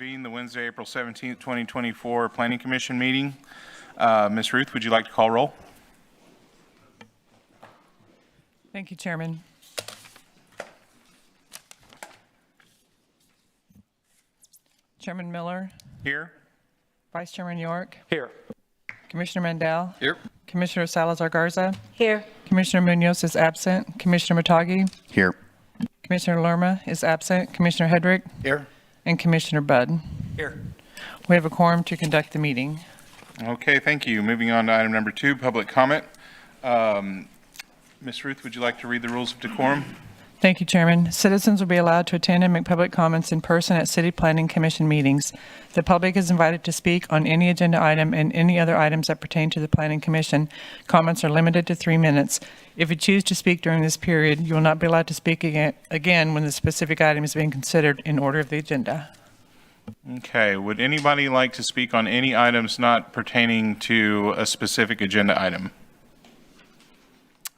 Convene the Wednesday, April 17th, 2024 Planning Commission meeting. Ms. Ruth, would you like to call roll? Thank you, Chairman. Chairman Miller, Here. Vice Chairman York, Here. Commissioner Mandel, Here. Commissioner Salazar Garza, Here. Commissioner Munoz is absent, Commissioner Matagi, Here. Commissioner Lerma is absent, Commissioner Hedrick, Here. and Commissioner Budd. Here. We have a quorum to conduct the meeting. Okay, thank you. Moving on to item number 2, public comment. Ms. Ruth, would you like to read the rules of decorum? Thank you, Chairman. Citizens will be allowed to attend and make public comments in person at City Planning Commission meetings. The public is invited to speak on any agenda item and any other items that pertain to the Planning Commission. Comments are limited to 3 minutes. If you choose to speak during this period, you will not be allowed to speak again when the specific item is being considered in order of the agenda. Okay, would anybody like to speak on any items not pertaining to a specific agenda item?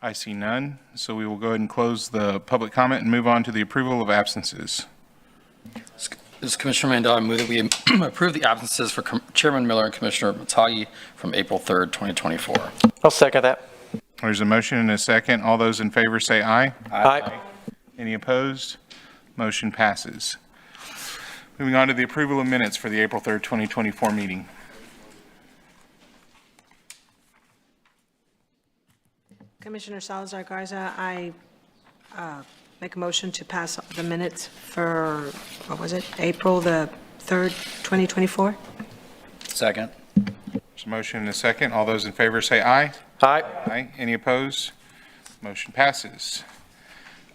I see none, so we will go ahead and close the public comment and move on to the approval of absences. This is Commissioner Mandel. I move that we approve the absences for Chairman Miller and Commissioner Matagi from April 3rd, 2024. I'll second that. There's a motion and a second. All those in favor say aye. Aye. Any opposed? Motion passes. Moving on to the approval of minutes for the April 3rd, 2024 meeting. Commissioner Salazar Garza, I make a motion to pass the minutes for, what was it, April the 3rd, 2024? Second. There's a motion and a second. All those in favor say aye. Aye. Aye. Any opposed? Motion passes.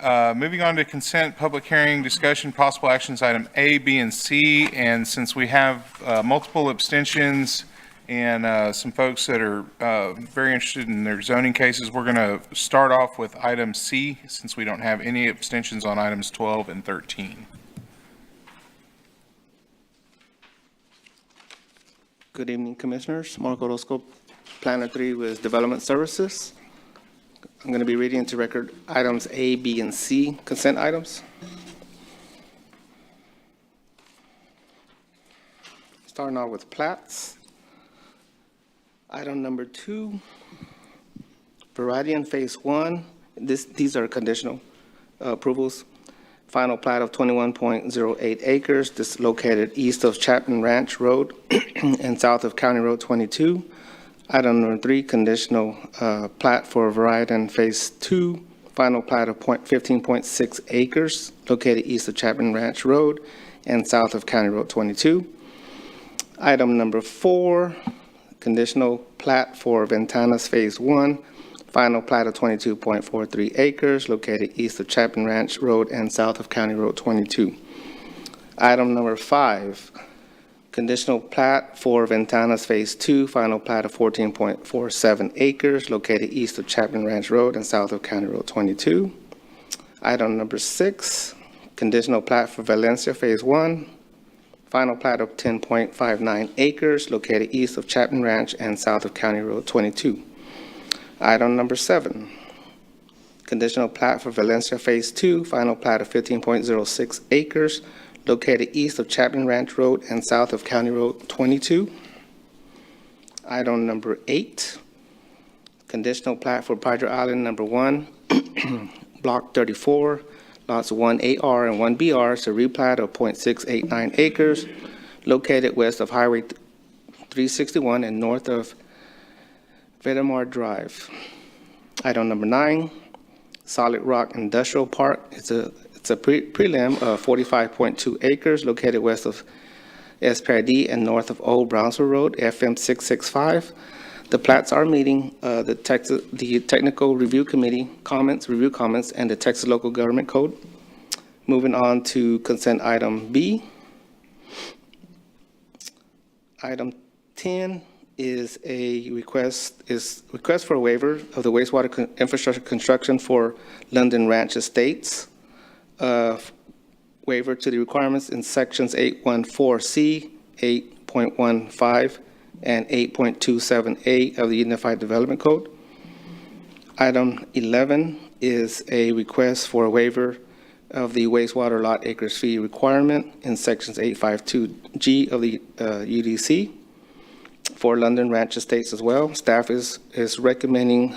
Moving on to consent, public hearing, discussion, possible actions, item A, B, and C. And since we have multiple abstentions and some folks that are very interested in their zoning cases, we're going to start off with item C, since we don't have any abstentions on items 12 and 13. Good evening, Commissioners. Mark Orozco, Planner 3 with Development Services. I'm going to be reading into record items A, B, and C, consent items. Starting out with plats. Item number 2, Veridian Phase 1. These are conditional approvals. Final plat of 21.08 acres. This is located east of Chapman Ranch Road and south of County Road 22. Item number 3, conditional plat for Veridian Phase 2. Final plat of 15.6 acres located east of Chapman Ranch Road and south of County Road 22. Item number 4, conditional plat for Ventanas Phase 1, final plat of 22.43 acres located east of Chapman Ranch Road and south of County Road 22. Item number 5, conditional plat for Ventanas Phase 2, final plat of 14.47 acres located east of Chapman Ranch Road and south of County Road 22. Item number 6, conditional plat for Valencia Phase 1, final plat of 10.59 acres located east of Chapman Ranch and south of County Road 22. Item number 7, conditional plat for Valencia Phase 2, final plat of 15.06 acres located east of Chapman Ranch Road and south of County Road 22. Item number 8, conditional plat for Padre Island number 1, block 34, lots 1AR and 1BR, is a replat of 0.689 acres located west of Highway 361 and north of Vedamar Drive. Item number 9, Solid Rock Industrial Park. It's a prelim of 45.2 acres located west of SPID and north of Old Brownsville Road, FM 665. The plats are meeting the Technical Review Committee review comments, and the Texas Local Government Code. Moving on to consent item B. Item 10 is a request for a waiver of the wastewater infrastructure construction for London Ranch Estates. Waiver to the requirements in sections 814C, 8.15, and 8.27A of the Unified Development Code. Item 11 is a request for a waiver of the wastewater lot acres fee requirement in sections 852G of the UDC for London Ranch Estates as well. Staff is recommending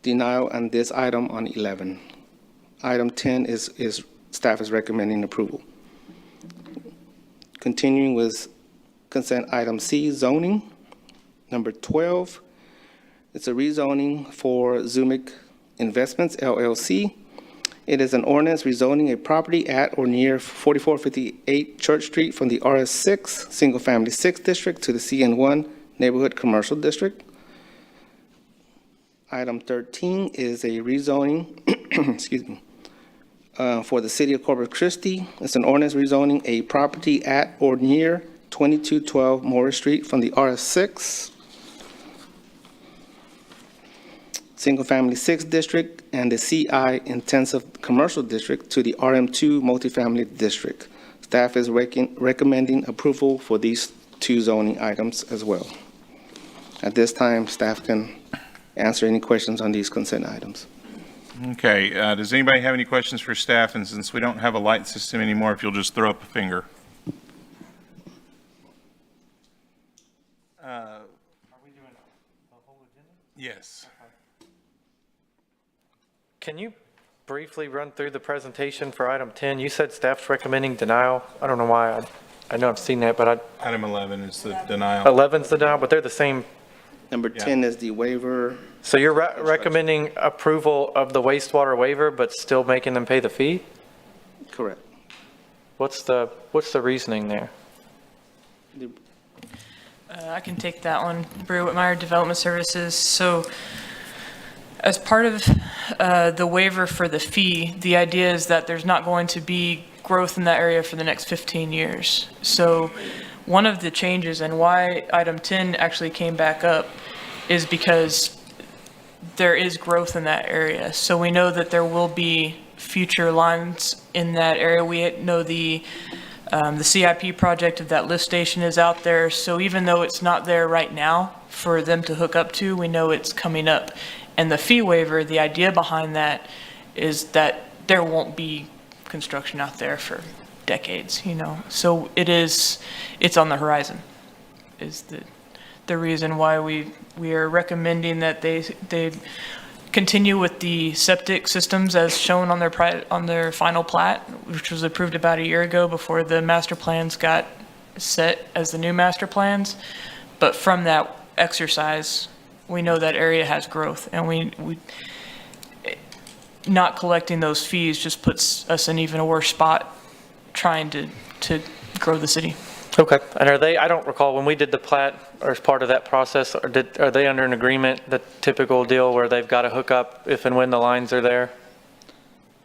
denial on this item on 11. Item 10 is staff is recommending approval. Continuing with consent item C, zoning. Number 12, it's a rezoning for Zumic Investments LLC. It is an ordinance rezoning a property at or near 4458 Church Street from the RS6 Single Family 6 District to the CN1 Neighborhood Commercial District. Item 13 is a rezoning, excuse me, for the City of Corpus Christi. It's an ordinance rezoning a property at or near 2212 Morris Street from the RS6 Single Family 6 District and the CI Intensive Commercial District to the RM2 Multifamily District. Staff is recommending approval for these two zoning items as well. At this time, staff can answer any questions on these consent items. Okay, does anybody have any questions for staff? And since we don't have a light system anymore, if you'll just throw up a finger. Are we doing the whole agenda? Yes. Can you briefly run through the presentation for item 10? You said staff's recommending denial. I don't know why. I know I've seen that, but Item 11 is the denial. 11's the denial, but they're the same. Number 10 is the waiver. So you're recommending approval of the wastewater waiver, but still making them pay the fee? Correct. What's the reasoning there? I can take that one. Brew Whitmire Development Services. So as part of the waiver for the fee, the idea is that there's not going to be growth in that area for the next 15 years. So one of the changes and why item 10 actually came back up is because there is growth in that area. So we know that there will be future lines in that area. We know the CIP project of that lift station is out there. So even though it's not there right now for them to hook up to, we know it's coming up. And the fee waiver, the idea behind that is that there won't be construction out there for decades, you know. So it's on the horizon is the reason why we are recommending that they continue with the septic systems as shown on their final plat, which was approved about a year ago before the master plans got set as the new master plans. But from that exercise, we know that area has growth, and we not collecting those fees just puts us in even a worse spot trying to grow the city. Okay. And I don't recall, when we did the plat, or as part of that process, are they under an agreement, the typical deal where they've got to hook up if and when the lines are there?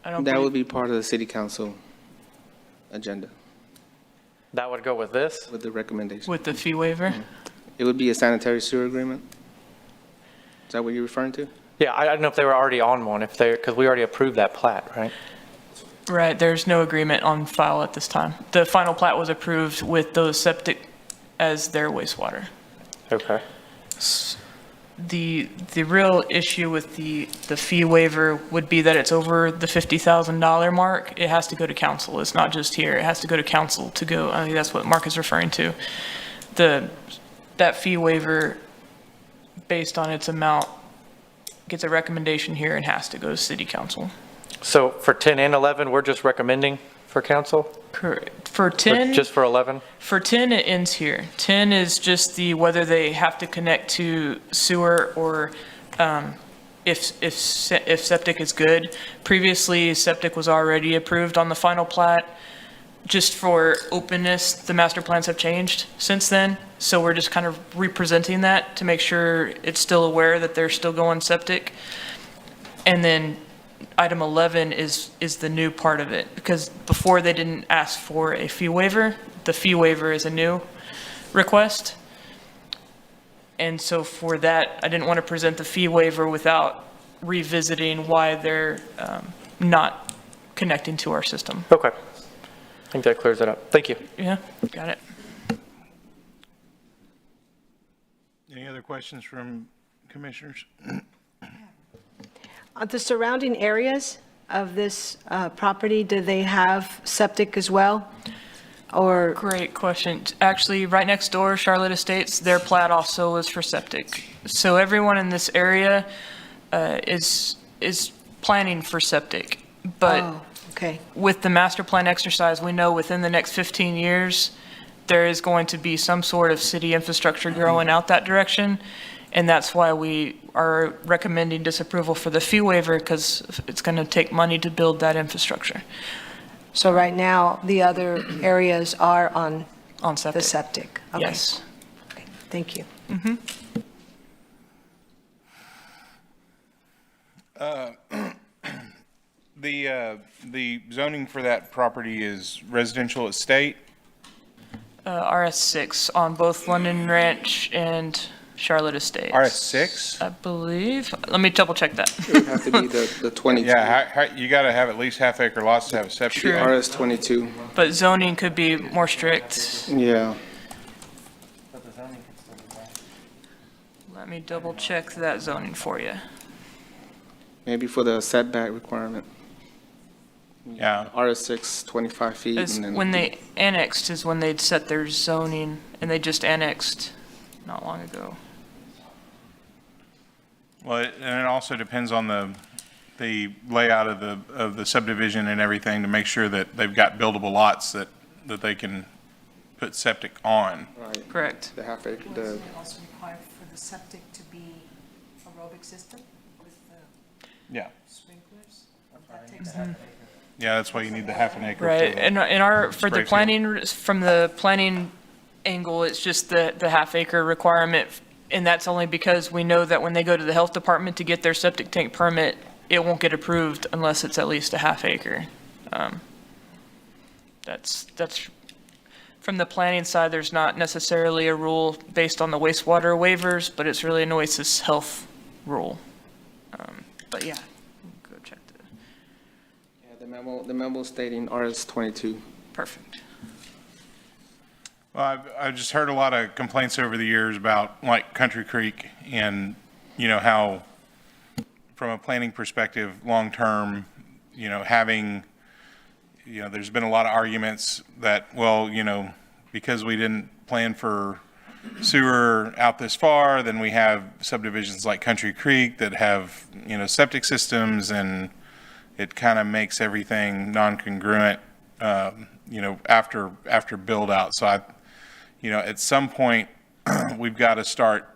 That would be part of the city council agenda That would go with this? with the recommendation. With the fee waiver? It would be a sanitary sewer agreement. Is that what you're referring to? Yeah, I don't know if they were already on one, because we already approved that plat, right? Right, there's no agreement on file at this time. The final plat was approved with those septic as their wastewater. Okay. The real issue with the fee waiver would be that it's over the $50,000 mark. It has to go to council. It's not just here. It has to go to council to go. I think that's what Mark is referring to. That fee waiver, based on its amount, gets a recommendation here and has to go to city council. So for 10 and 11, we're just recommending for council? Correct. For 10. Just for 11? For 10, it ends here. 10 is just whether they have to connect to sewer or if septic is good. Previously, septic was already approved on the final plat. Just for openness, the master plans have changed since then. So we're just kind of representing that to make sure it's still aware that they're still going septic. And then item 11 is the new part of it, because before they didn't ask for a fee waiver. The fee waiver is a new request. And so for that, I didn't want to present the fee waiver without revisiting why they're not connecting to our system. Okay. I think that clears it up. Thank you. Yeah, got it. Any other questions from commissioners? The surrounding areas, of this property, do they have septic as well? Or, Great question. Actually, right next door, Charlotte Estates, their plat also is for septic. So everyone in this area is planning for septic. But oh, okay, with the master plan exercise, we know within the next 15 years, there is going to be some sort of city infrastructure growing out that direction. And that's why we are recommending disapproval for the fee waiver, because it's going to take money to build that infrastructure so right now, the other areas are on on the septic. septic? Okay. Yes. Okay, thank you. The zoning for that property is residential estate. RS6 on both London Ranch and Charlotte Estates. RS6? I believe. Let me double check that. It would have to be the 22. Yeah, you gotta have at least half-acre lots to have a septic. True. RS 22, But zoning could be more strict. yeah. Let me double check that zoning for you. Maybe for the setback requirement. Yeah. RS6, 25 feet. As and then- when they annexed is when they'd set their zoning, and they just annexed not long ago. Well, and it also depends on the layout of the subdivision and everything to make sure that they've got buildable lots that they can put septic on. Right, Correct. the half acre, the, Also required for the septic to be aerobic system with the Yeah. sprinklers? That takes Yeah, that's why you need the half an acre. for Right, the- and in our, for spray the field. planning, from the planning angle, it's just the half acre requirement. And that's only because we know that when they go to the health department to get their septic tank permit, it won't get approved unless it's at least a half acre. That's, from the planning side, there's not necessarily a rule based on the wastewater waivers, but it's really an Oasis Health rule. But yeah, go check the, yeah, the memo stating RS 22. perfect. Well, I've just heard a lot of complaints over the years about like Country Creek and, how from a planning perspective, long-term, having, there's been a lot of arguments that, well, because we didn't plan for sewer out this far, then we have subdivisions like Country Creek that have, septic systems, and it kind of makes everything non-congruent, after build out. So at some point, we've got to start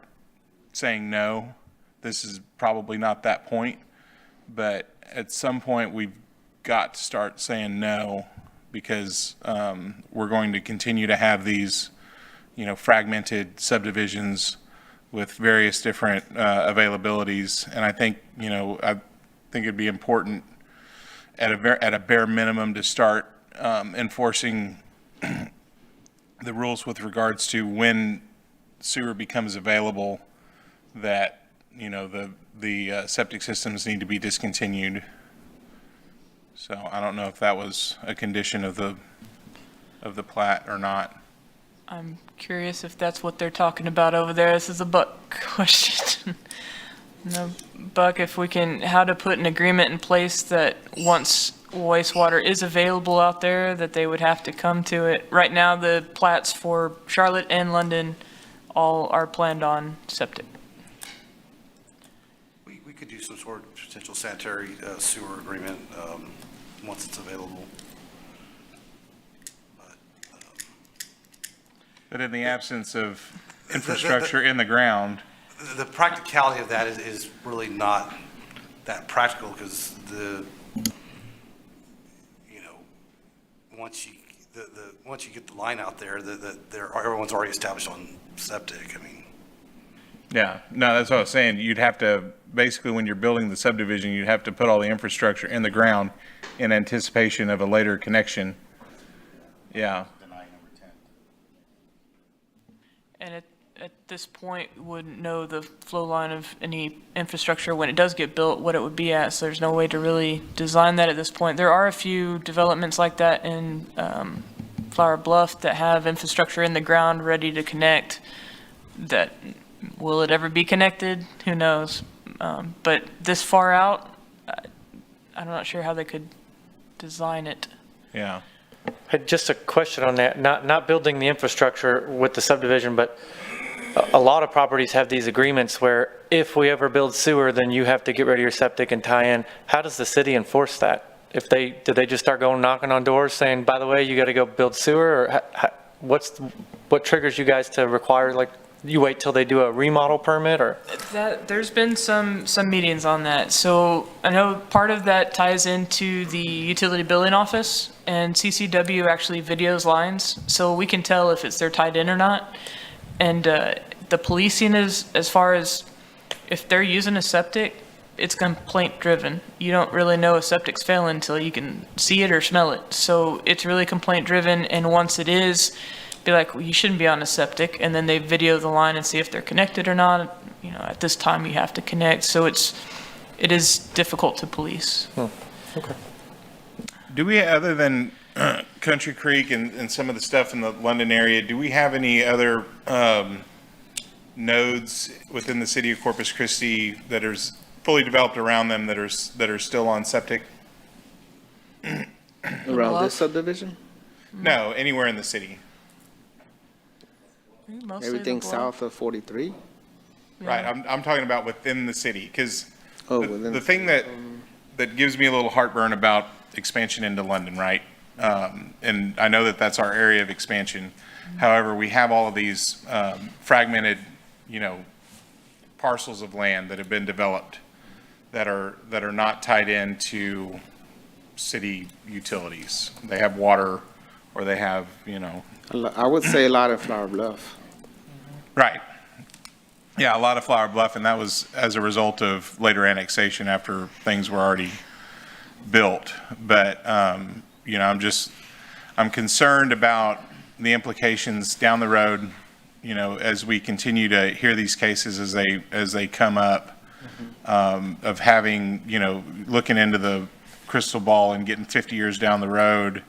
saying no. This is probably not that point, but at some point, we've got to start saying no, because we're going to continue to have these, fragmented subdivisions with various different availabilities. And I think, it'd be important at a bare minimum to start enforcing the rules with regards to when sewer becomes available, that, the septic systems need to be discontinued. So I don't know if that was a condition of the plat or not. I'm curious if that's what they're talking about over there. This is a Buck question. No, Buck, if we can, how to put an agreement in place that once wastewater is available out there, that they would have to come to it. Right now, the plats for Charlotte and London all are planned on septic. We could do some sort of potential sanitary sewer agreement once it's available. But in the absence of infrastructure in the ground, The practicality of that is really not that practical, because once you get the line out there, everyone's already established on septic. I mean, yeah, no, that's what I was saying. You'd have to, basically, when you're building the subdivision, you'd have to put all the infrastructure in the ground in anticipation of a later connection. Yeah. And at this point, we wouldn't know the flow line of any infrastructure when it does get built, what it would be at, so there's no way to really design that at this point. There are a few developments like that in Flower Bluff that have infrastructure in the ground ready to connect. That, will it ever be connected? Who knows? But this far out, I'm not sure how they could design it. Yeah. Just a question on that, not building the infrastructure with the subdivision, but a lot of properties have these agreements where if we ever build sewer, then you have to get rid of your septic and tie in. How does the city enforce that? Do they just start going knocking on doors saying, by the way, you got to go build sewer? Or what triggers you guys to require, like, you wait till they do a remodel permit or? There's been some meetings on that. So I know part of that ties into the utility billing office, and CCW actually videos lines, so we can tell if they're tied in or not. And the policing is, as far as if they're using a septic, it's complaint driven. You don't really know a septic's failing until you can see it or smell it. So it's really complaint driven, and once it is, be like, well, you shouldn't be on a septic, and then they video the line and see if they're connected or not. You know, at this time you have to connect, so it is difficult to police. Okay. Do we, other than Country Creek and some of the stuff in the London area, do we have any other nodes within the city of Corpus Christi that are fully developed around them that are still on septic? Around this subdivision? No, anywhere in the city. Mostly Everything the bluff. south of 43? Right, I'm talking about within the city, because Oh, within. the thing that gives me a little heartburn about expansion into London, right? And I know that that's our area of expansion. However, we have all of these fragmented, parcels of land that have been developed that are not tied into city utilities. They have water, or they have, I would say a lot in Flower Bluff. right. Yeah, a lot of Flower Bluff, and that was as a result of later annexation after things were already built. But, I'm concerned about the implications down the road, as we continue to hear these cases as they come up, of having, looking into the crystal ball and getting 50 years down the road.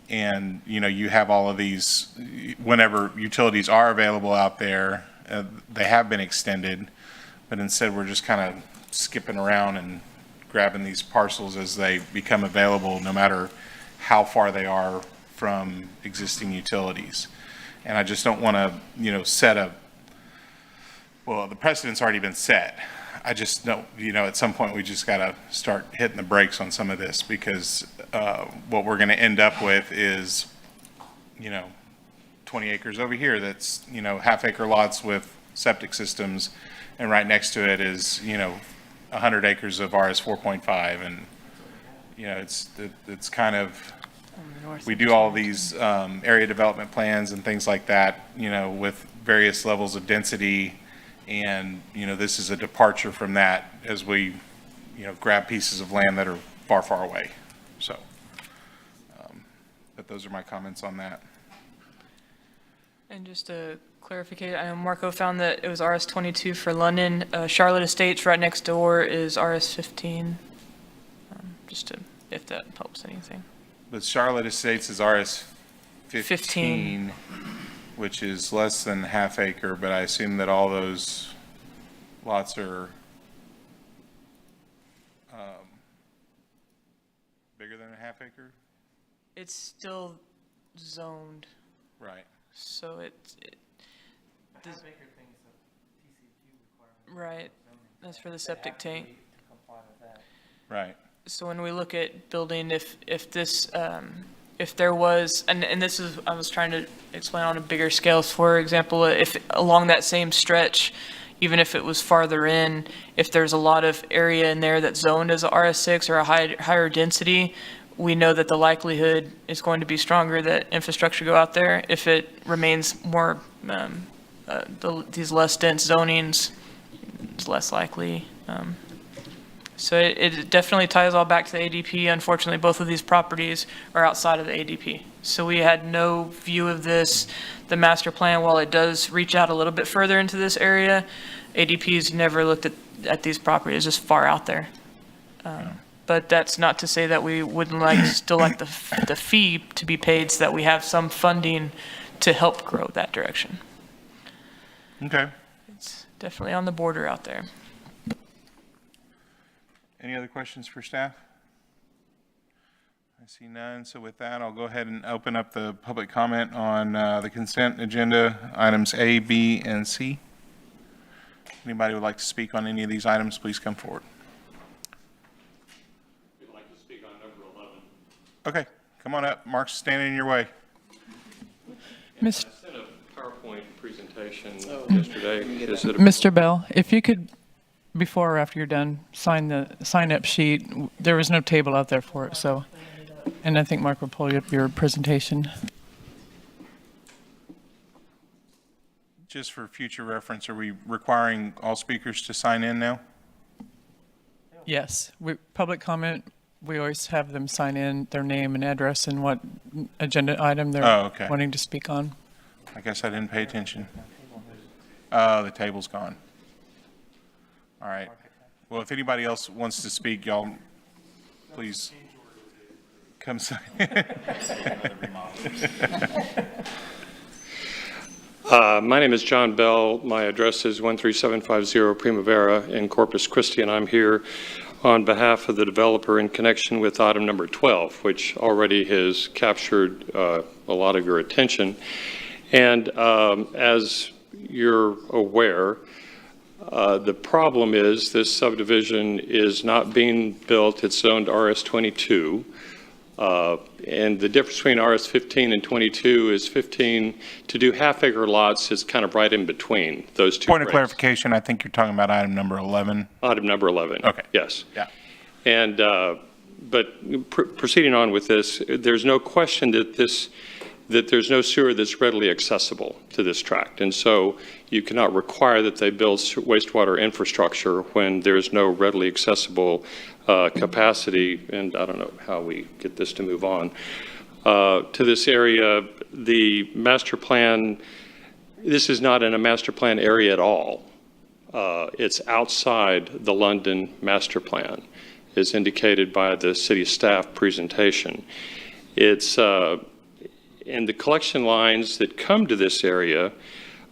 And, you have all of these, whenever utilities are available out there, they have been extended, but instead we're just kind of skipping around and grabbing these parcels as they become available, no matter how far they are from existing utilities. And I just don't want to, the precedent's already been set. I just don't, at some point we just got to start hitting the brakes on some of this, because what we're going to end up with is, 20 acres over here that's, half-acre lots with septic systems, and right next to it is, 100 acres of RS 4.5, and, it's kind of, we do all these area development plans and things like that, with various levels of density, and, this is a departure from that as we, grab pieces of land that are far, far away. So, but those are my comments on that. And just to clarify, I know Marco found that it was RS 22 for London. Charlotte Estates right next door is RS 15. Just to, if that helps anything. But Charlotte Estates is RS 15, 15. which is less than half acre, but I assume that all those lots are bigger than a half acre? It's still zoned, Right. so right, that's for the septic tank. Right. So when we look at building, if this, if there was, and this is, I was trying to explain on a bigger scale, for example, if along that same stretch, even if it was farther in, if there's a lot of area in there that's zoned as a RS6 or a higher density, we know that the likelihood is going to be stronger that infrastructure go out there. If it remains more, these less dense zonings, it's less likely. So it definitely ties all back to the ADP. Unfortunately, both of these properties are outside of the ADP. So we had no view of this. The master plan, while it does reach out a little bit further into this area, ADP's never looked at these properties, just far out there. But that's not to say that we wouldn't still like the fee to be paid, so that we have some funding to help grow that direction. Okay. It's definitely on the border out there. Any other questions for staff? I see none, so with that, I'll go ahead and open up the public comment on the consent agenda, items A, B, and C. Anybody would like to speak on any of these items, please come forward. We'd like to speak on number 11. Okay, come on up. Mark's standing in your way. I sent a PowerPoint presentation yesterday. Is it Mr. Bell, if you could, before or after you're done, sign the sign-up sheet. There was no table out there for it, so, and I think Mark will pull up your presentation. Just for future reference, are we requiring all speakers to sign in now? Yes, public comment, we always have them sign in their name and address and what agenda item they're okay. wanting to speak on. I guess I didn't pay attention. Oh, the table's gone. All right. Well, if anybody else wants to speak, y'all, please come sign. My name is John Bell. My address is 13750 Primavera in Corpus Christi, and I'm here on behalf of the developer in connection with item number 12, which already has captured a lot of your attention. And as you're aware, the problem is this subdivision is not being built. It's zoned RS22. And the difference between RS15 and 22 is 15, to do half-acre lots is kind of right in between those two. Point of rates. clarification, I think you're talking about item number 11. Item number 11. Okay. Yes. Yeah. And, but proceeding on with this, there's no question that there's no sewer that's readily accessible to this tract. And so you cannot require that they build wastewater infrastructure when there's no readily accessible capacity, and I don't know how we get this to move on, to this area. The master plan, this is not in a master plan area at all. It's outside the London master plan, as indicated by the city staff presentation. It's, and the collection lines that come to this area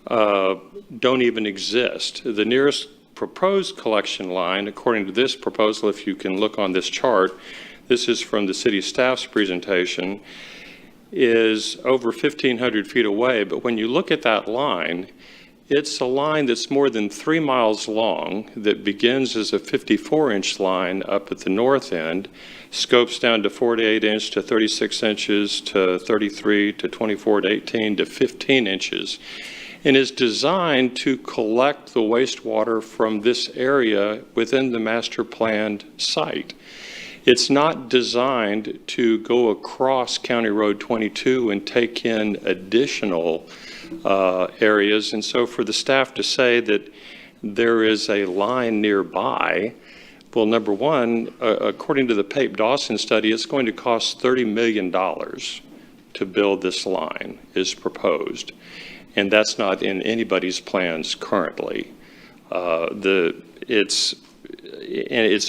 don't even exist. The nearest proposed collection line, according to this proposal, if you can look on this chart, this is from the city staff's presentation, is over 1,500 feet away. But when you look at that line, it's a line that's more than 3 miles long that begins as a 54-inch line up at the north end, scopes down to 48 inch to 36 inches to 33 to 24 to 18 to 15 inches, and is designed to collect the wastewater from this area within the master planned site. It's not designed to go across County Road 22 and take in additional areas. And so for the staff to say that there is a line nearby, well, number one, according to the Pape Dawson study, it's going to cost $30 million to build this line, is proposed. And that's not in anybody's plans currently. It's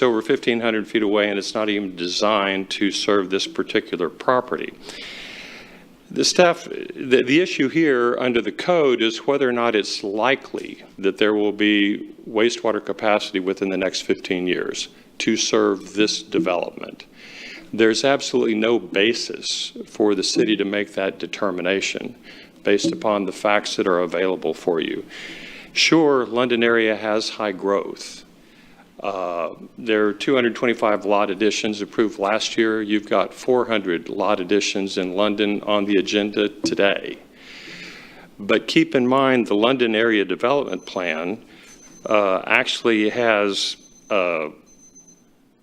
over 1,500 feet away, and it's not even designed to serve this particular property. The staff, the issue here under the code is whether or not it's likely that there will be wastewater capacity within the next 15 years to serve this development. There's absolutely no basis for the city to make that determination based upon the facts that are available for you. Sure, London area has high growth. There are 225 lot additions approved last year. You've got 400 lot additions in London on the agenda today. But keep in mind the London Area Development Plan actually has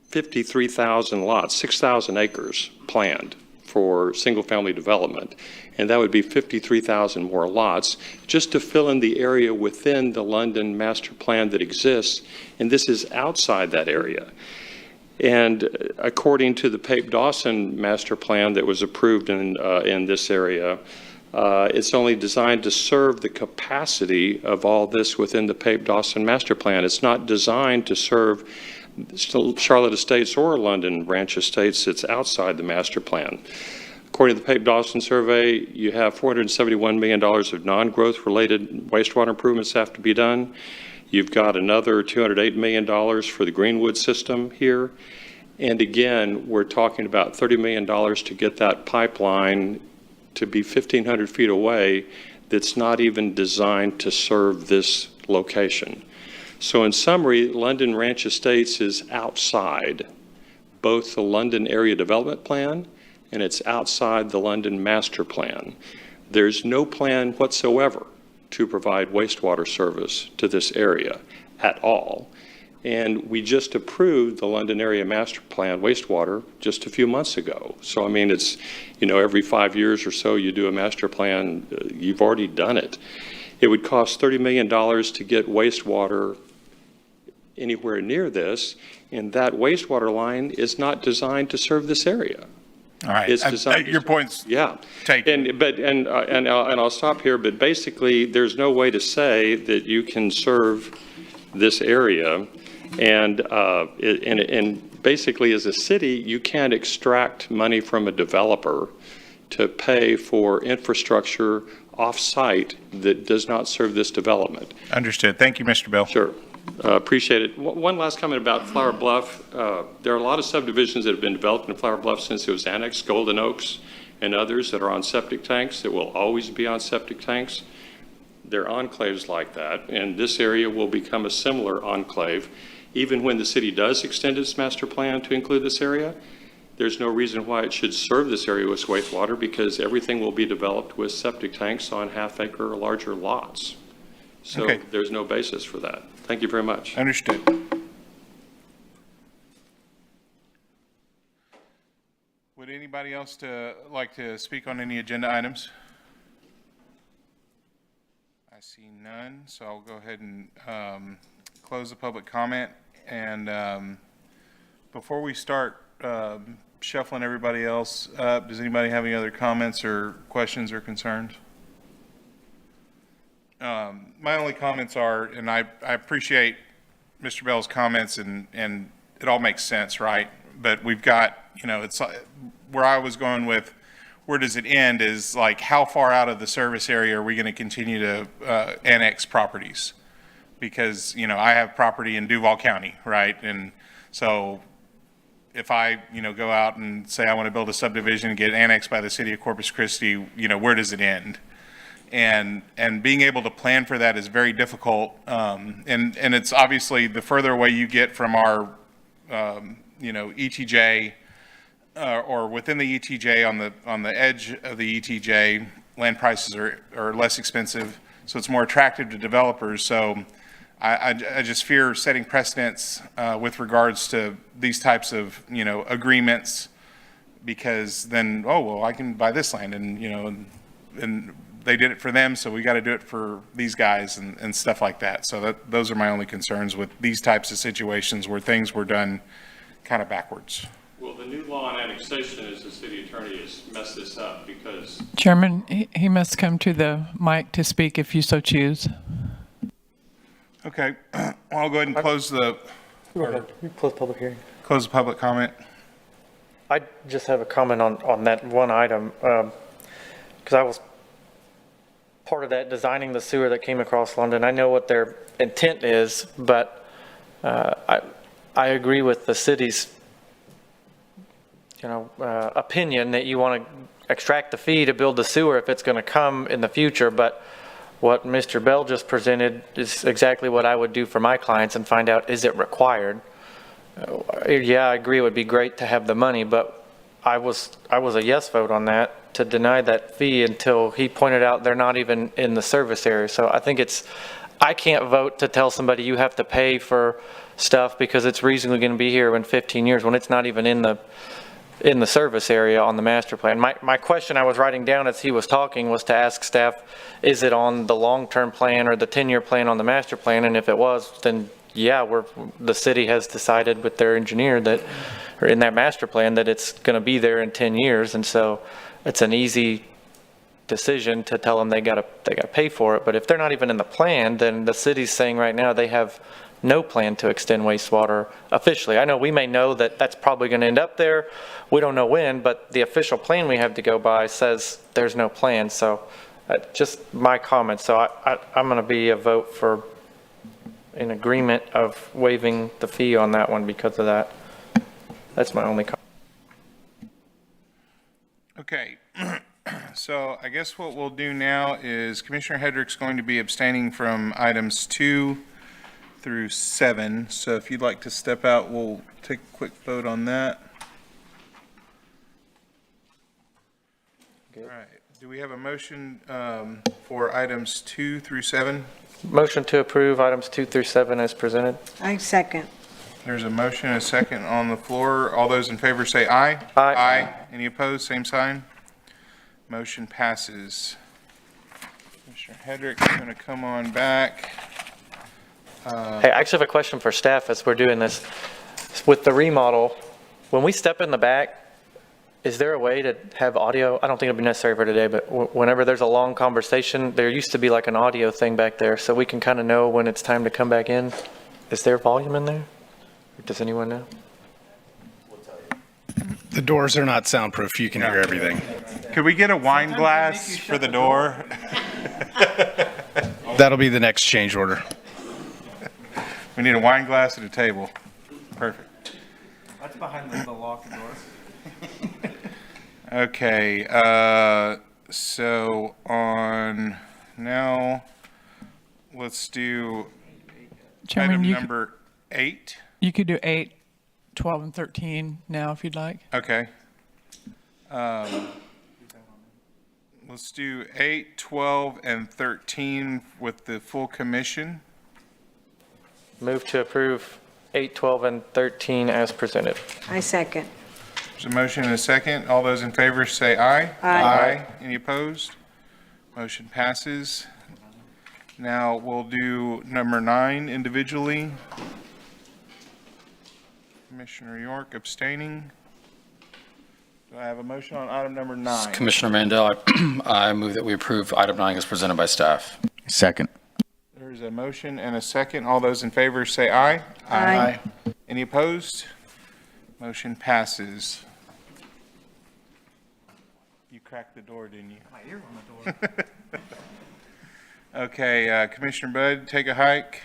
53,000 lots, 6,000 acres planned for single-family development, and that would be 53,000 more lots just to fill in the area within the London master plan that exists, and this is outside that area. And according to the Pape Dawson master plan that was approved in this area, it's only designed to serve the capacity of all this within the Pape Dawson master plan. It's not designed to serve Charlotte Estates or London Ranch Estates. It's outside the master plan. According to the Pape Dawson survey, you have $471 million of non-growth related wastewater improvements have to be done. You've got another $208 million for the Greenwood system here. And again, we're talking about $30 million to get that pipeline to be 1,500 feet away that's not even designed to serve this location. So in summary, London Ranch Estates is outside both the London Area Development Plan and it's outside the London Master Plan. There's no plan whatsoever to provide wastewater service to this area at all. And we just approved the London Area Master Plan wastewater just a few months ago. So, I mean, it's, you know, every 5 years or so you do a master plan, you've already done it. It would cost $30 million to get wastewater anywhere near this, and that wastewater line is not designed to serve this area. All right. It's designed. Your point's Yeah. taken. And I'll stop here, but basically, there's no way to say that you can serve this area. And basically, as a city, you can't extract money from a developer to pay for infrastructure off-site that does not serve this development. Understood. Thank you, Mr. Bell. Sure. Appreciate it. One last comment about Flower Bluff. There are a lot of subdivisions that have been developed in Flower Bluff since it was annexed, Golden Oaks and others that are on septic tanks, that will always be on septic tanks. They're enclaves like that, and this area will become a similar enclave. Even when the city does extend its master plan to include this area, there's no reason why it should serve this area with wastewater, because everything will be developed with septic tanks on half-acre or larger lots. So Okay. there's no basis for that. Thank you very much. Understood. Would anybody else like to speak on any agenda items? I see none, so I'll go ahead and close the public comment. And before we start shuffling everybody else up, does anybody have any other comments or questions or concerns? My only comments are, and I appreciate Mr. Bell's comments, and it all makes sense, right? But we've got, you know, it's where I was going with, where does it end, is like, how far out of the service area are we going to continue to annex properties? Because, you know, I have property in Duval County, right? And so if I, you know, go out and say I want to build a subdivision and get annexed by the city of Corpus Christi, you know, where does it end? And being able to plan for that is very difficult. And it's obviously, the further away you get from our, you know, ETJ, or within the ETJ, on the edge of the ETJ, land prices are less expensive, so it's more attractive to developers. So I just fear setting precedents with regards to these types of, you know, agreements, because then, oh, well, I can buy this land, and, you know, and they did it for them, so we got to do it for these guys, and stuff like that. So those are my only concerns with these types of situations where things were done kind of backwards. Well, the new law on annexation, as the city attorney, has messed this up, because Chairman, he must come to the mic to speak if you so choose. Okay, well, I'll go ahead and close the Close public hearing. close the public comment. I just have a comment on that one item, because I was part of that designing the sewer that came across London. I know what their intent is, but I agree with the city's, you know, opinion that you want to extract the fee to build the sewer if it's going to come in the future. But what Mr. Bell just presented is exactly what I would do for my clients, and find out, is it required? Yeah, I agree it would be great to have the money, but I was a yes vote on that, to deny that fee until he pointed out they're not even in the service area. So I think I can't vote to tell somebody you have to pay for stuff because it's reasonably going to be here in 15 years when it's not even in the service area on the master plan. My question I was writing down as he was talking was to ask staff, is it on the long-term plan or the 10-year plan on the master plan? And if it was, then yeah, the city has decided with their engineer that, or in that master plan, that it's going to be there in 10 years. And so it's an easy decision to tell them they got to pay for it. But if they're not even in the plan, then the city's saying right now they have no plan to extend wastewater officially. I know we may know that that's probably going to end up there. We don't know when, but the official plan we have to go by says there's no plan. So just my comment. So I'm going to be a vote for an agreement of waiving the fee on that one because of that. That's my only comment. Okay, so I guess what we'll do now is Commissioner Hedrick's going to be abstaining from items 2 through 7. So if you'd like to step out, we'll take a quick vote on that. All right, do we have a motion for items 2 through 7? Motion to approve items 2 through 7 as presented. I second. There's a motion and a second on the floor. All those in favor say aye. Aye. Aye. Any opposed, same sign. Motion passes. Commissioner Hedrick's going to come on back. Hey, I actually have a question for staff as we're doing this. With the remodel, when we step in the back, is there a way to have audio? I don't think it'll be necessary for today, but whenever there's a long conversation, there used to be like an audio thing back there, so we can kind of know when it's time to come back in. Is there volume in there? Does anyone know? The doors are not soundproof. You can hear everything. Could we get a wine glass for the door? That'll be the next change order. We need a wine glass at a table. Perfect. That's behind the locked door. Okay, so on now, let's do Chairman, item you number 8. You could do 8, 12, and 13 now if you'd like. Okay. Let's do 8, 12, and 13 with the full commission. Move to approve 8, 12, and 13 as presented. I second. There's a motion and a second. All those in favor say aye. Aye. Any opposed? Motion passes. Now we'll do number 9 individually. Commissioner York abstaining. Do I have a motion on item number 9? Commissioner Mandel, I move that we approve item 9 as presented by staff. Second. There's a motion and a second. All those in favor say aye. Aye. Any opposed? Motion passes. You cracked the door, didn't you? My ear on the door. Okay, Commissioner Bud, take a hike.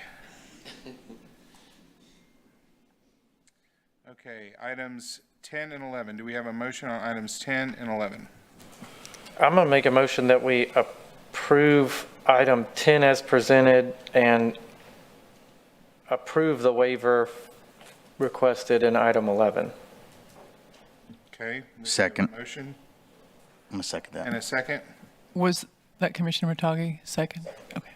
Okay, items 10 and 11. Do we have a motion on items 10 and 11? I'm going to make a motion that we approve item 10 as presented and approve the waiver requested in item 11. Okay. Second. Motion I'm going to second and that. a second. Was that Commissioner Matagi second? Okay.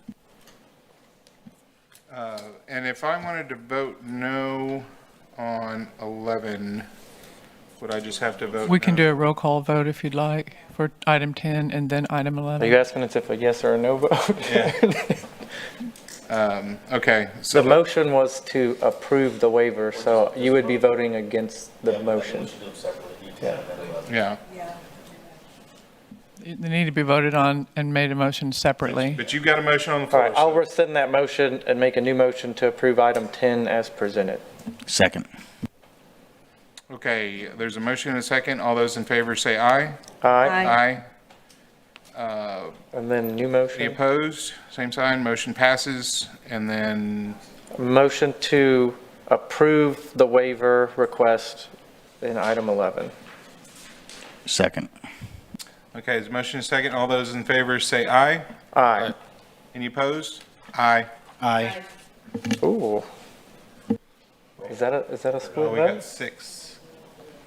And if I wanted to vote no on 11, would I just have to vote We can no? do a roll call vote if you'd like for item 10 and then item Are 11. you asking us if a yes or a no vote? Yeah. Okay, The so motion was to approve the waiver, so you would be voting against the motion. yeah, They need to be voted on and made a motion separately. but you've got a motion on the All floor. right, I'll so- rescind that motion and make a new motion to approve item 10 as presented. Second. Okay, there's a motion and a second. All those in favor say aye. Aye. Aye. And then new Any motion. opposed? Same sign. Motion passes. And then, Motion to approve the waiver request in item 11. Second. okay, there's a motion and a second. All those in favor say aye. Aye. Any opposed? Aye. Aye. Ooh. Is that a Oh, split we got vote? 6.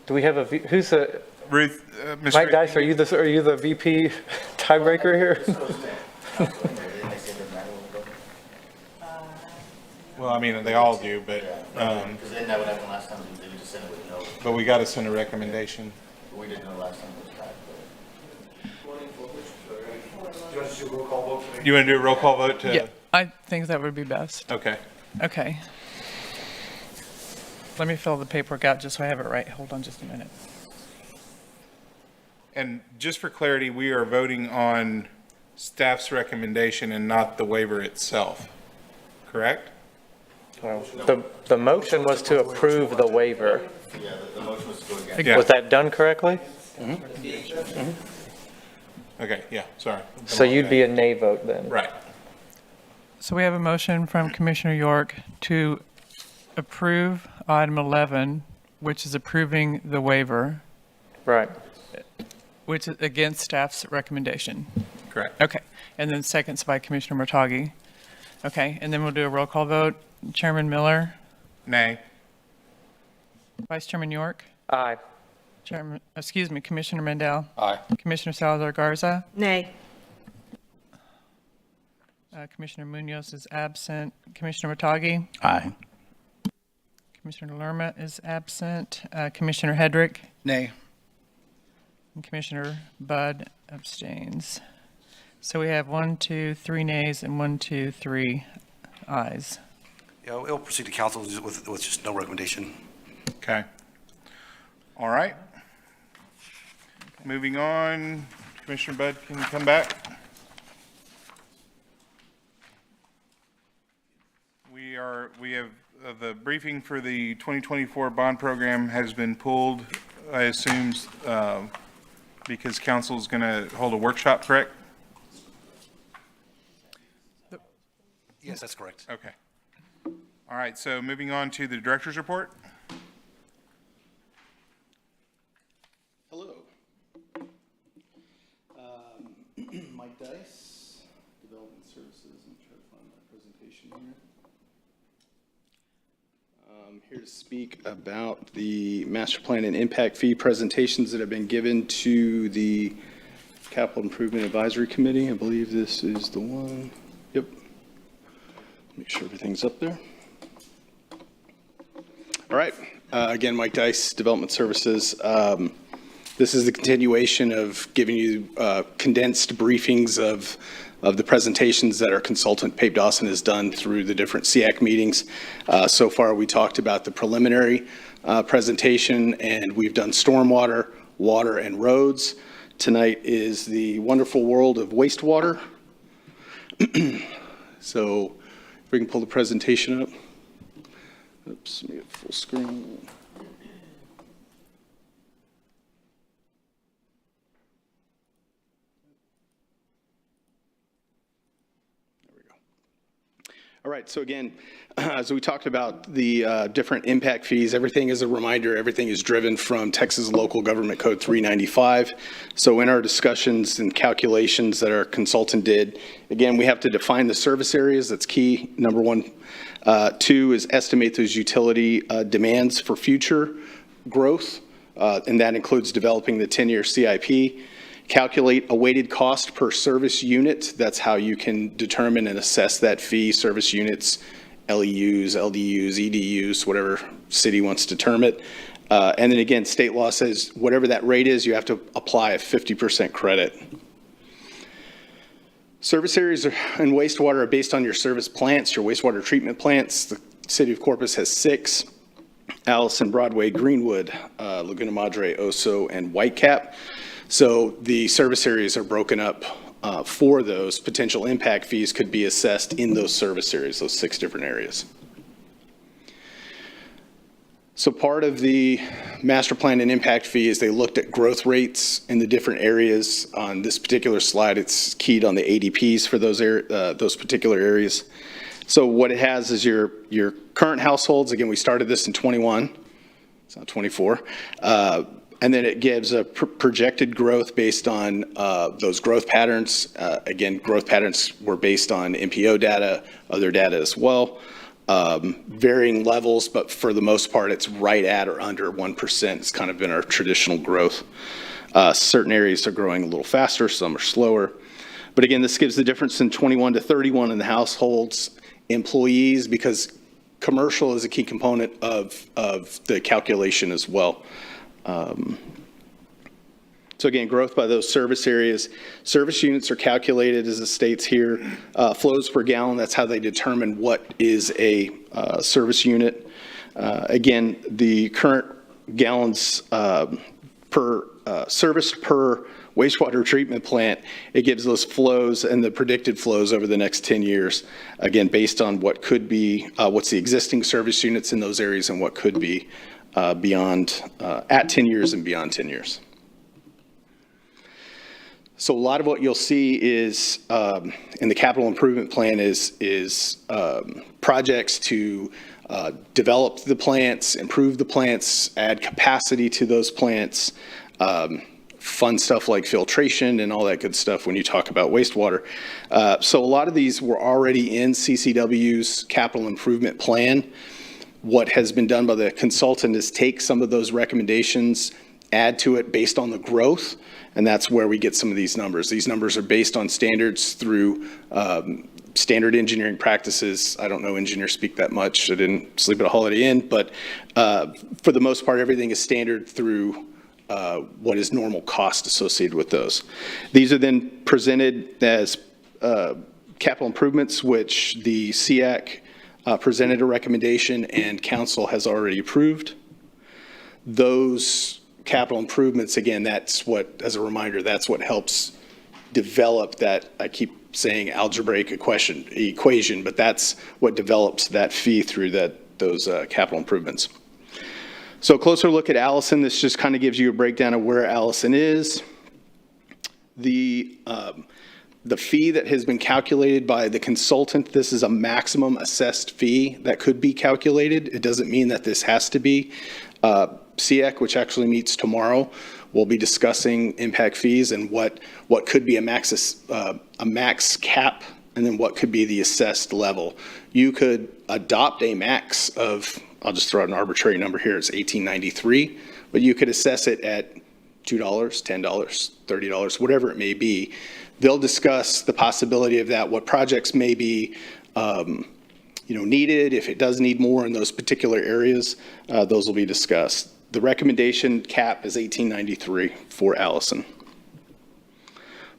Do we have who's the, Ruth, Ms. Mike Ruth, Dice, are you the VP tiebreaker here? well, I mean, they all do, but, Because then that would happen last time, they would just send it with no, but we got to send a recommendation. we didn't know last time it was back. You want to do a roll call vote to? Yeah, I think that would be best. Okay. Okay. Let me fill the paperwork out just so I have it right. Hold on just a minute. And just for clarity, we are voting on staff's recommendation and not the waiver itself, correct? Well, the motion was to approve the waiver. Yeah, the motion was to go against. Yeah. Was that done correctly? Okay, yeah, sorry. So you'd be a nay vote then? Right. So we have a motion from Commissioner York to approve item 11 which is approving the waiver, Right. which is against staff's recommendation. Correct. Okay, and then seconds by Commissioner Murtaghi. Okay, and then we'll do a roll call vote. Chairman Miller, Nay. Vice Chairman York, Aye. Commissioner Mendel, Aye. Commissioner Salazar Garza, Nay. Commissioner Munoz is absent, Commissioner Murtaghi, Aye. Commissioner Lerma is absent, Commissioner Hedrick, Nay. and Commissioner Budd abstains. So we have 1, 2, 3 nays and 1, 2, 3 ayes. Yeah, it'll proceed to council with just no recommendation. Okay. All right. Moving on, Commissioner Budd can come back. We have, the briefing for the 2024 bond program has been pulled, I assume, because council's going to hold a workshop, correct? Yes, that's correct. Okay. All right, so moving on to the director's report. Hello. Mike Dice, Development Services. I'm trying to find my presentation here. I'm here to speak about the master plan and impact fee presentations that have been given to the Capital Improvement Advisory Committee. I believe this is the one. Yep. Make sure everything's up there. All right. Again, Mike Dice, Development Services. This is the continuation of giving you condensed briefings of the presentations that our consultant, Pape Dawson, has done through the different SEAC meetings. So far, we talked about the preliminary presentation, and we've done stormwater, water, and roads. Tonight is the wonderful world of wastewater. So if we can pull the presentation up. Oops, let me get full screen. There we go. All right, so again, as we talked about the different impact fees, everything is a reminder, everything is driven from Texas Local Government Code 395. So in our discussions and calculations that our consultant did, again, we have to define the service areas. That's key, number one. Two is estimate those utility demands for future growth, and that includes developing the 10-year CIP. Calculate a weighted cost per service unit. That's how you can determine and assess that fee. Service units, LEUs, LDUs, EDUs, whatever city wants to term it. And then again, state law says whatever that rate is, you have to apply a 50% credit. Service areas and wastewater are based on your service plants, your wastewater treatment plants. The city of Corpus has 6. Allison, Broadway, Greenwood, Laguna Madre, Oso, and Whitecap. So the service areas are broken up for those. Potential impact fees could be assessed in those service areas, those 6 different areas. So part of the master plan and impact fee is they looked at growth rates in the different areas. On this particular slide, it's keyed on the ADPs for those particular areas. So what it has is your current households. Again, we started this in 21. It's not 24. And then it gives a projected growth based on those growth patterns. Again, growth patterns were based on MPO data, other data as well. Varying levels, but for the most part, it's right at or under 1%. It's kind of been our traditional growth. Certain areas are growing a little faster, some are slower. But again, this gives the difference in 21 to 31 in the households, employees, because commercial is a key component of the calculation as well. So again, growth by those service areas. Service units are calculated, as it states here, flows per gallon. That's how they determine what is a service unit. Again, the current gallons per service per wastewater treatment plant, it gives those flows and the predicted flows over the next 10 years, again, based on what could be, what's the existing service units in those areas and what could be beyond, at 10 years and beyond 10 years. So a lot of what you'll see is in the capital improvement plan is projects to develop the plants, improve the plants, add capacity to those plants, fun stuff like filtration and all that good stuff when you talk about wastewater. So a lot of these were already in CCW's capital improvement plan. What has been done by the consultant is take some of those recommendations, add to it based on the growth, and that's where we get some of these numbers. These numbers are based on standards through standard engineering practices. I don't know engineer speak that much. I didn't sleep at a Holiday Inn, but for the most part, everything is standard through what is normal cost associated with those. These are then presented as capital improvements, which the SEAC presented a recommendation and council has already approved. Those capital improvements, again, that's what, as a reminder, that's what helps develop that, I keep saying algebraic equation, but that's what develops that fee through those capital improvements. So a closer look at Allison. This just kind of gives you a breakdown of where Allison is. The fee that has been calculated by the consultant, this is a maximum assessed fee that could be calculated. It doesn't mean that this has to be. SEAC, which actually meets tomorrow, will be discussing impact fees and what could be a max cap, and then what could be the assessed level. You could adopt a max of, I'll just throw out an arbitrary number here, it's $18.93, but you could assess it at $2, $10, $30, whatever it may be. They'll discuss the possibility of that, what projects may be needed, if it does need more in those particular areas, those will be discussed. The recommendation cap is $18.93 for Allison.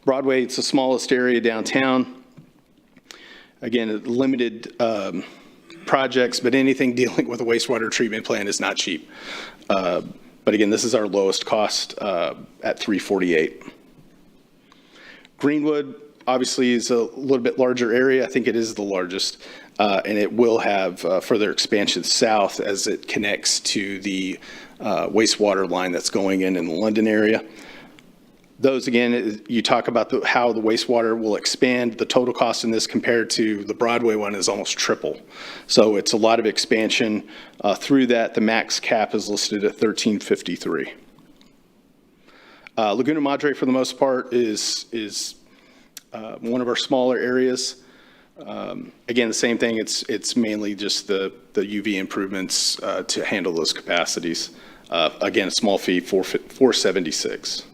Broadway, it's the smallest area downtown. Again, limited projects, but anything dealing with a wastewater treatment plant is not cheap. But again, this is our lowest cost at $348. Greenwood, obviously, is a little bit larger area. I think it is the largest, and it will have further expansion south as it connects to the wastewater line that's going in the London area. Those, again, you talk about how the wastewater will expand. The total cost in this compared to the Broadway one is almost triple. So it's a lot of expansion through that. The max cap is listed at $13.53. Laguna Madre, for the most part, is one of our smaller areas. Again, the same thing. It's mainly just the UV improvements to handle those capacities. Again, a small fee, $476.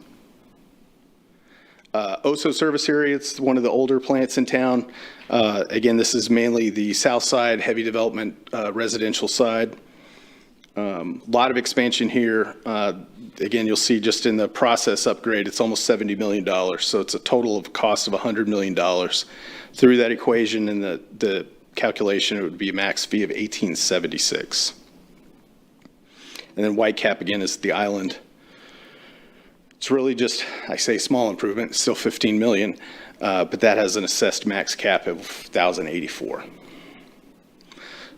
Oso service area, it's one of the older plants in town. Again, this is mainly the south side, heavy development residential side. A lot of expansion here. Again, you'll see just in the process upgrade, it's almost $70 million. So it's a total of cost of $100 million. Through that equation and the calculation, it would be a max fee of $18.76. And then Whitecap, again, is the island. It's really just, I say small improvement, it's still $15 million, but that has an assessed max cap of $1,084.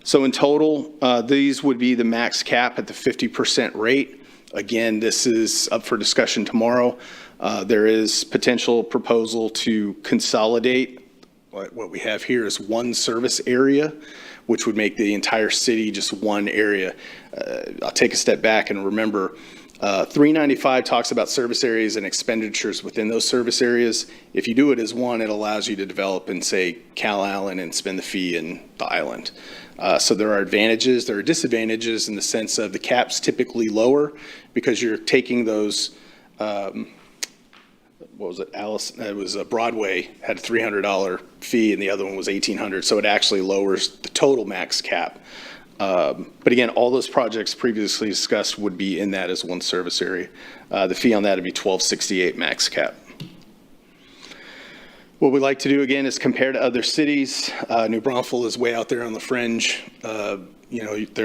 So in total, these would be the max cap at the 50% rate. Again, this is up for discussion tomorrow. There is potential proposal to consolidate. What we have here is one service area, which would make the entire city just one area. I'll take a step back and remember, 395 talks about service areas and expenditures within those service areas. If you do it as one, it allows you to develop in, say, Cal Allen and spend the fee in the island. So there are advantages, there are disadvantages in the sense of the cap's typically lower because you're taking those, what was it, Alice? It was Broadway had a $300 fee and the other one was $1,800. So it actually lowers the total max cap. But again, all those projects previously discussed would be in that as one service area. The fee on that would be $1,268 max cap. What we like to do again is compare to other cities. New Braunfels is way out there on the fringe. They're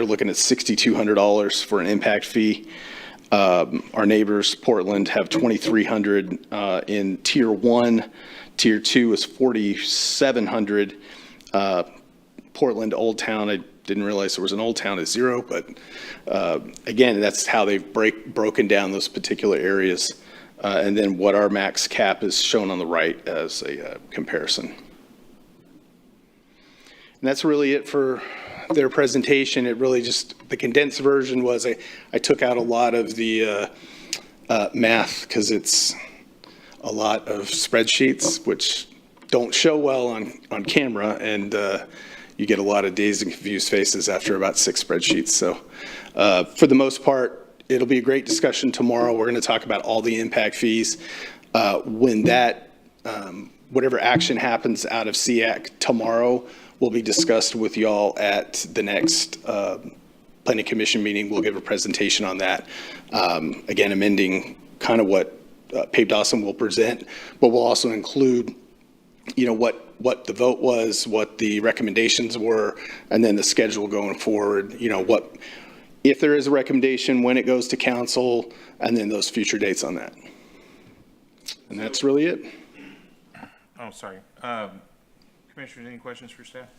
looking at $6,200 for an impact fee. Our neighbors, Portland, have $2,300 in Tier 1. Tier 2 is $4,700. Portland, Old Town, I didn't realize there was an Old Town, is $0, but again, that's how they've broken down those particular areas. And then what our max cap is shown on the right as a comparison. And that's really it for their presentation, it really just, the condensed version was I took out a lot of the math because it's a lot of spreadsheets, which don't show well on camera, and you get a lot of dazed and confused faces after about 6 spreadsheets. So for the most part, it'll be a great discussion tomorrow. We're going to talk about all the impact fees. When that, whatever action happens out of SEAC tomorrow will be discussed with y'all at the next Planning Commission meeting. We'll give a presentation on that. Again, amending kind of what Pape Dawson will present, but we'll also include, you know, what the vote was, what the recommendations were, and then the schedule going forward, you know, what, if there is a recommendation, when it goes to council, and then those future dates on that. And that's really it. Oh, sorry. Commissioners, any questions for staff?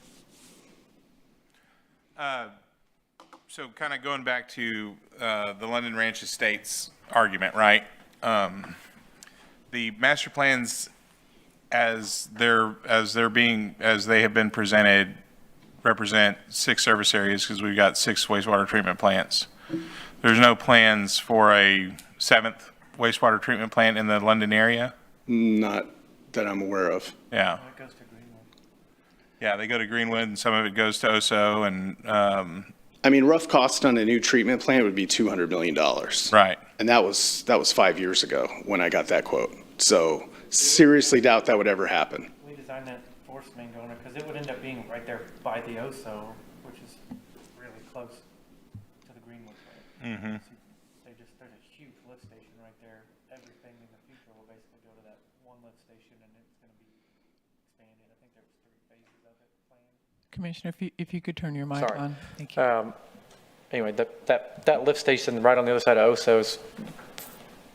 So kind of going back to the London Ranch Estates argument, right? The master plans as they have been presented represent 6 service areas because we've got 6 wastewater treatment plants. There's no plans for a 7th wastewater treatment plant in the London area? Not that I'm aware of. Yeah. It goes to Greenwood. Yeah, they go to Greenwood and some of it goes to OSO and, I mean, rough cost on a new treatment plant would be $200 million. right. And that was 5 years ago when I got that quote. So seriously doubt that would ever happen. We designed that force main going because it would end up being right there by the OSO, which is really close to the Greenwood plant. Mm-hmm. There's a huge lift station right there. Everything in the future will basically go to that one lift station, and it's going to be expanded. I think there was 3 phases of it planned. Commissioner, if you could turn your mic Sorry. on. Thank you. Anyway, that lift station right on the other side of OSO is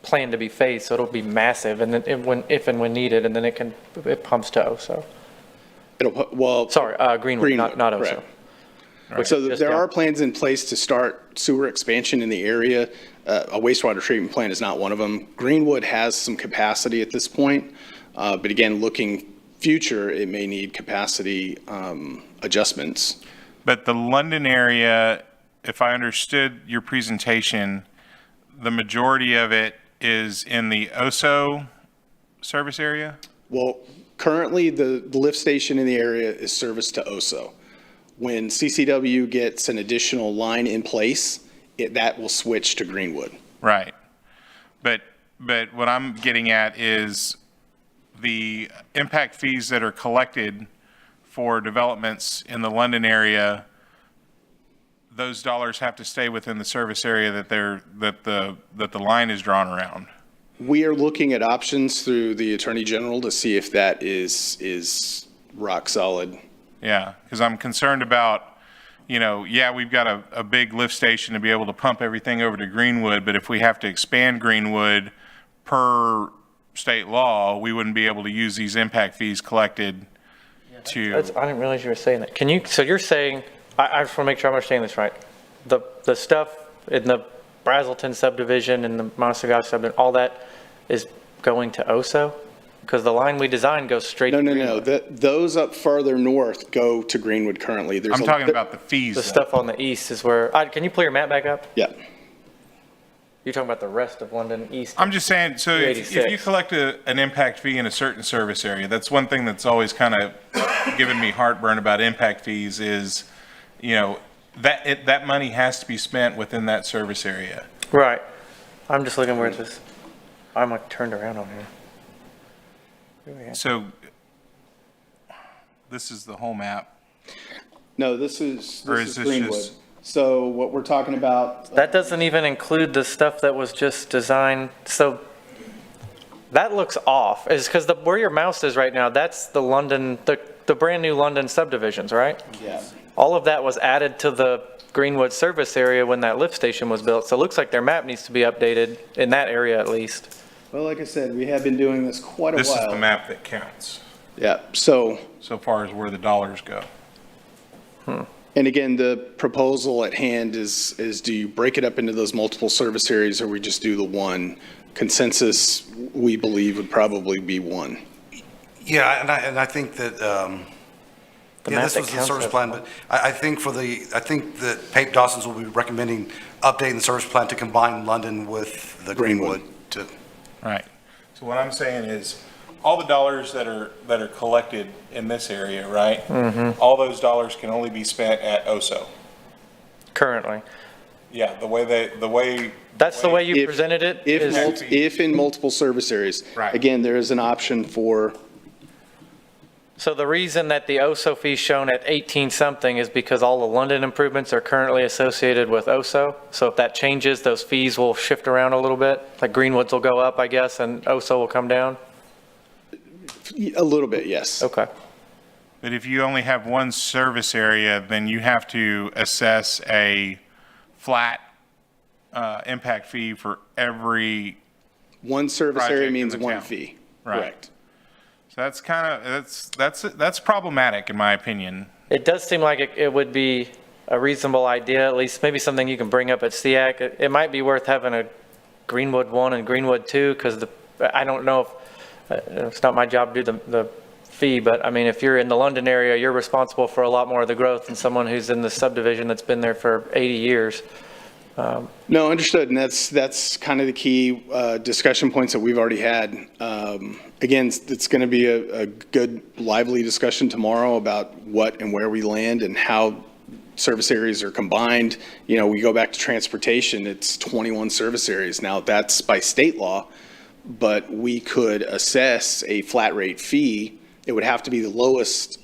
planned to be phased, so it'll be massive, and then if and when needed, and then it pumps to OSO. Sorry, Greenwood, not OSO. correct. Which So is just there down. are plans in place to start sewer expansion in the area. A wastewater treatment plant is not one of them. Greenwood has some capacity at this point, but again, looking future, it may need capacity adjustments. But the London area, if I understood your presentation, the majority of it is in the OSO service area? Well, currently, the lift station in the area is serviced to OSO. When CCW gets an additional line in place, that will switch to Greenwood. Right. But what I'm getting at is the impact fees that are collected for developments in the London area, those dollars have to stay within the service area that the line is drawn around. We are looking at options through the Attorney General to see if that is rock solid. Yeah, because I'm concerned about, you know, yeah, we've got a big lift station to be able to pump everything over to Greenwood, but if we have to expand Greenwood per state law, we wouldn't be able to use these impact fees collected to. I didn't realize you were saying that. So you're saying, I just want to make sure I'm understanding this right. The stuff in the Brazelton subdivision and the Montesegah subdivision, all that is going to OSO? Because the line we designed goes straight to Greenwood. No. Those up farther north go to Greenwood currently. I'm talking about the fees. The stuff on the east is where, can you pull your map back up? Yeah. You're talking about the rest of London east? I'm just saying, so if you collect an impact fee in a certain service area, that's one thing that's always kind of given me heartburn about impact fees is, you know, that money has to be spent within that service area. Right. I'm just looking where this, I'm like turned around on here. So this is the whole map. No, this is Or is this Greenwood. just- So what we're talking about. That doesn't even include the stuff that was just designed, so that looks off, is because where your mouse is right now, that's the London, the brand new London subdivisions, right? Yeah. All of that was added to the Greenwood service area when that lift station was built, so it looks like their map needs to be updated in that area at least. Well, like I said, we have been doing this quite a while. This is the map that counts, Yeah, so far as where the dollars go. and again, the proposal at hand is do you break it up into those multiple service areas or we just do the one? Consensus, we believe, would probably be one. Yeah, and I think that the Yeah, map this that was the counts service it. plan, but I think I think that Pape Dawson's will be recommending updating the service plan to combine London with the Greenwood to. Right. So what I'm saying is, all the dollars that are collected in this area, right? Mm-hmm. All those dollars can only be spent at OSO. Currently. Yeah, the way That's the way you If- presented it? is- If in multiple service areas. Right. Again, there is an option for, So the reason that the OSO fee's shown at 18-something is because all the London improvements are currently associated with OSO? So if that changes, those fees will shift around a little bit? Like Greenwoods will go up, I guess, and OSO will come down? a little bit, yes. Okay. But if you only have one service area, then you have to assess a flat impact fee for every, One service Project area in means the one town. fee. Right. Correct. so that's kind of, that's problematic in my opinion. It does seem like it would be a reasonable idea, at least maybe something you can bring up at SEAC. It might be worth having a Greenwood 1 and Greenwood 2, because I don't know if, it's not my job to do the fee, but I mean, if you're in the London area, you're responsible for a lot more of the growth than someone who's in the subdivision that's been there for 80 years. No, understood, and that's kind of the key discussion points that we've already had. Again, it's going to be a good, lively discussion tomorrow about what and where we land and how service areas are combined. You know, we go back to transportation, it's 21 service areas. Now, that's by state law, but we could assess a flat rate fee. It would have to be the lowest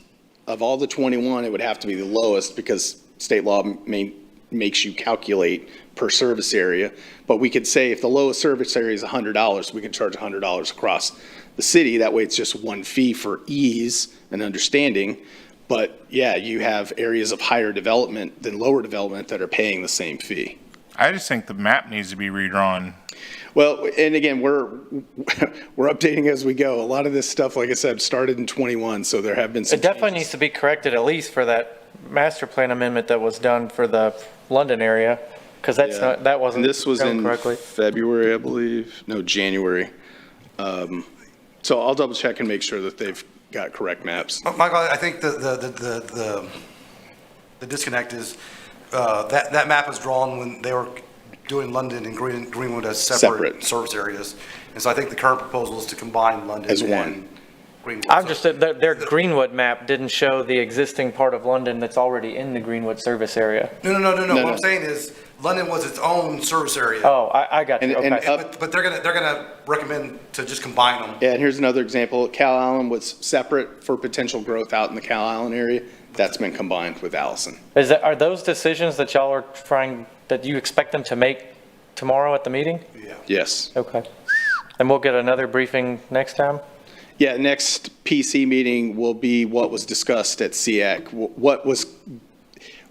of all the 21, it would have to be the lowest because state law makes you calculate per service area. But we could say if the lowest service area is $100, we can charge $100 across the city. That way it's just one fee for ease and understanding. But yeah, you have areas of higher development than lower development that are paying the same fee. I just think the map needs to be redrawn. Well, and again, we're updating as we go. A lot of this stuff, like I said, started in 21, so there have been some It definitely changes. needs to be corrected, at least for that master plan amendment that was done for the London area, because that's Yeah. not, that wasn't And this was shown in correctly. February, I believe. No, January. So I'll double check and make sure that they've got correct maps. Michael, I think the disconnect is, that map was drawn when they were doing London and Greenwood as separate Separate. service areas. And so I think the current proposal is to combine London As one. and Greenwood. I'm just, their Greenwood map didn't show the existing part of London that's already in the Greenwood service area. No. No, What no. I'm saying is London was its own service area. Oh, I got you, And okay. But they're gonna recommend to just combine them. Yeah, and here's another example. Cal Island was separate for potential growth out in the Cal Island area. That's been combined with Allison. Are those decisions that y'all are trying, that you expect them to make tomorrow at the meeting? Yeah. Yes. Okay. And we'll get another briefing next time? Yeah, next PC meeting will be what was discussed at SEAC.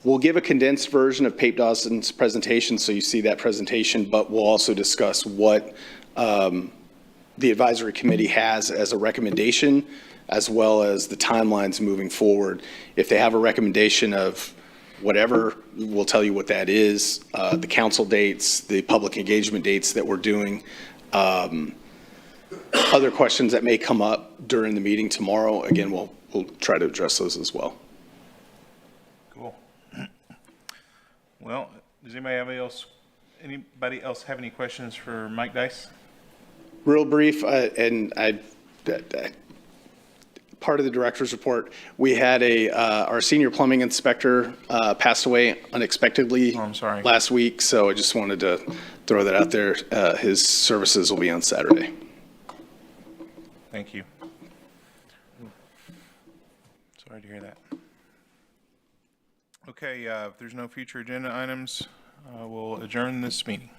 We'll give a condensed version of Pape Dawson's presentation, so you see that presentation, but we'll also discuss what the advisory committee has as a recommendation, as well as the timelines moving forward. If they have a recommendation of whatever, we'll tell you what that is, the council dates, the public engagement dates that we're doing. Other questions that may come up during the meeting tomorrow, again, we'll try to address those as well. Cool. Well, does anybody else have any questions for Mike Dice? Real brief, part of the director's report, we had our senior plumbing inspector passed away unexpectedly. Oh, I'm sorry. Last week, so I just wanted to throw that out there. His services will be on Saturday. Thank you. Sorry to hear that. Okay, if there's no future agenda items, we'll adjourn this meeting.